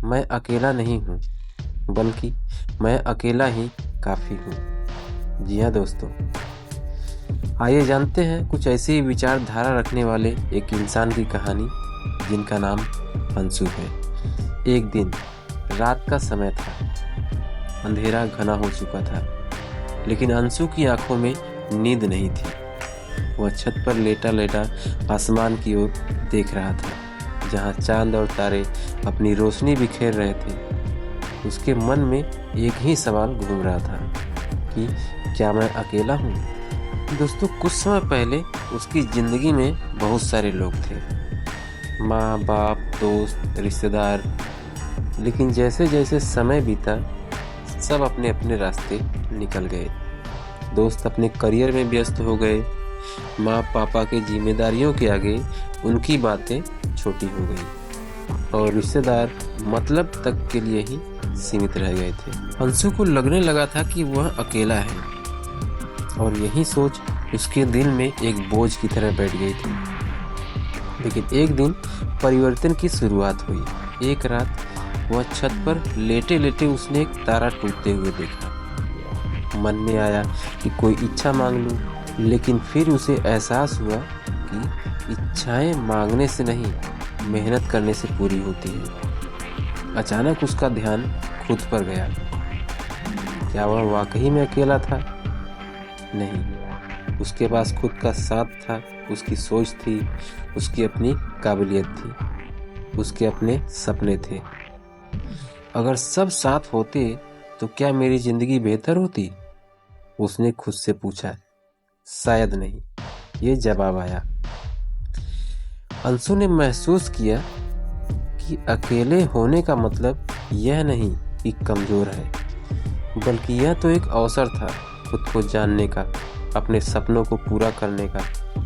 मैं अकेला नहीं हूँ, बल्कि मैं अकेला ही काफ़ी हूँ। जी हाँ दोस्तों, आइए जानते हैं कुछ ऐसी ही विचारधारा रखने वाले एक इंसान की कहानी जिनका नाम अंशु है। एक दिन रात का समय था, अंधेरा घना हो चुका था, लेकिन अंशु की आंखों में नींद नहीं थी। वह छत पर लेटा लेटा आसमान की ओर देख रहा था, जहां चांद और तारे अपनी रोशनी बिखेर रहे थे। उसके मन में एक ही सवाल घूम रहा था कि क्या मैं अकेला हूँ? दोस्तों, कुछ समय पहले उसकी ज़िंदगी में बहुत सारे लोग थे, माँ बाप, दोस्त, रिश्तेदार। लेकिन जैसे जैसे समय बीता, सब अपने अपने रास्ते निकल गए। दोस्त अपने करियर में व्यस्त हो गए, माँ पापा की जिम्मेदारियों के आगे उनकी बातें छोटी हो गई, और रिश्तेदार मतलब तक के लिए ही सीमित रह गए थे। अंशु को लगने लगा था कि वह अकेला है, और यही सोच उसके दिल में एक बोझ की तरह बैठ गई थी। लेकिन एक दिन परिवर्तन की शुरुआत हुई। एक रात वह छत पर लेटे लेटे उसने एक तारा टूटते हुए देखा। मन में आया कि कोई इच्छा मांग लूं, लेकिन फिर उसे एहसास हुआ कि इच्छाएं मांगने से नहीं, मेहनत करने से पूरी होती है। अचानक उसका ध्यान खुद पर गया। क्या वह वाकई में अकेला था? नहीं, उसके पास खुद का साथ था, उसकी सोच थी, उसकी अपनी काबिलियत थी, उसके अपने सपने थे। अगर सब साथ होते तो क्या मेरी जिंदगी बेहतर होती? उसने खुद से पूछा। शायद नहीं, ये जवाब आया। अंशु ने महसूस किया कि अकेले होने का मतलब यह नहीं कि कमजोर है, बल्कि यह तो एक अवसर था खुद को जानने का, अपने सपनों को पूरा करने का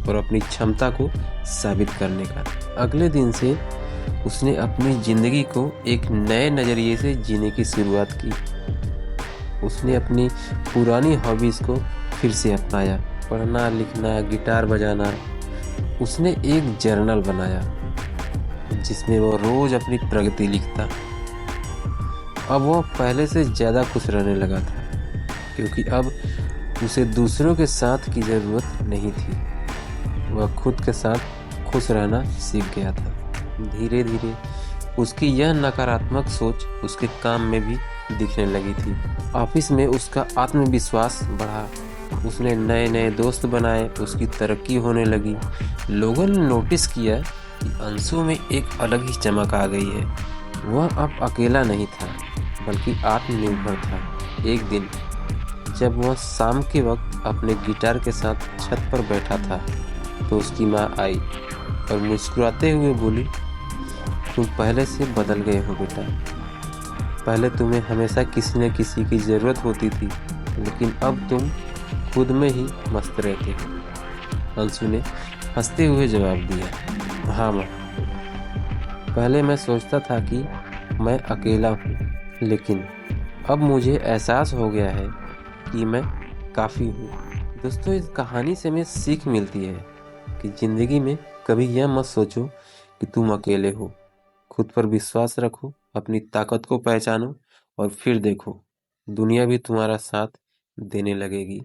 और अपनी क्षमता को साबित करने का। अगले दिन से उसने अपनी जिंदगी को एक नए नज़रिए से जीने की शुरुआत की। उसने अपनी पुरानी हॉबीज को फिर से अपनाया, पढ़ना, लिखना, गिटार बजाना। उसने एक जर्नल बनाया जिसमें वो रोज अपनी प्रगति लिखता। अब वह पहले से ज़्यादा खुश रहने लगा था, क्योंकि अब उसे दूसरों के साथ की ज़रूरत नहीं थी। वह खुद के साथ खुश रहना सीख गया था। धीरे धीरे उसकी यह नकारात्मक सोच उसके काम में भी दिखने लगी थी। ऑफिस में उसका आत्मविश्वास बढ़ा, उसने नए नए दोस्त बनाए, उसकी तरक्की होने लगी। लोगों ने नोटिस किया कि अंशु में एक अलग ही चमक आ गई है। वह अब अकेला नहीं था, बल्कि आत्मनिर्भर था। एक दिन जब वह शाम के वक्त अपने गिटार के साथ छत पर बैठा था, तो उसकी माँ आई और मुस्कुराते हुए बोली, तुम पहले से बदल गए हो बेटा। पहले तुम्हें हमेशा किसी न किसी की ज़रूरत होती थी, लेकिन अब तुम खुद में ही मस्त रहते हो। अंशु ने हंसते हुए जवाब दिया, हाँ माँ, पहले मैं सोचता था कि मैं अकेला हूँ, लेकिन अब मुझे एहसास हो गया है कि मैं काफ़ी हूँ। दोस्तों, इस कहानी से हमें सीख मिलती है कि ज़िंदगी में कभी यह मत सोचो कि तुम अकेले हो। खुद पर विश्वास रखो, अपनी ताकत को पहचानो, और फिर देखो, दुनिया भी तुम्हारा साथ देने लगेगी।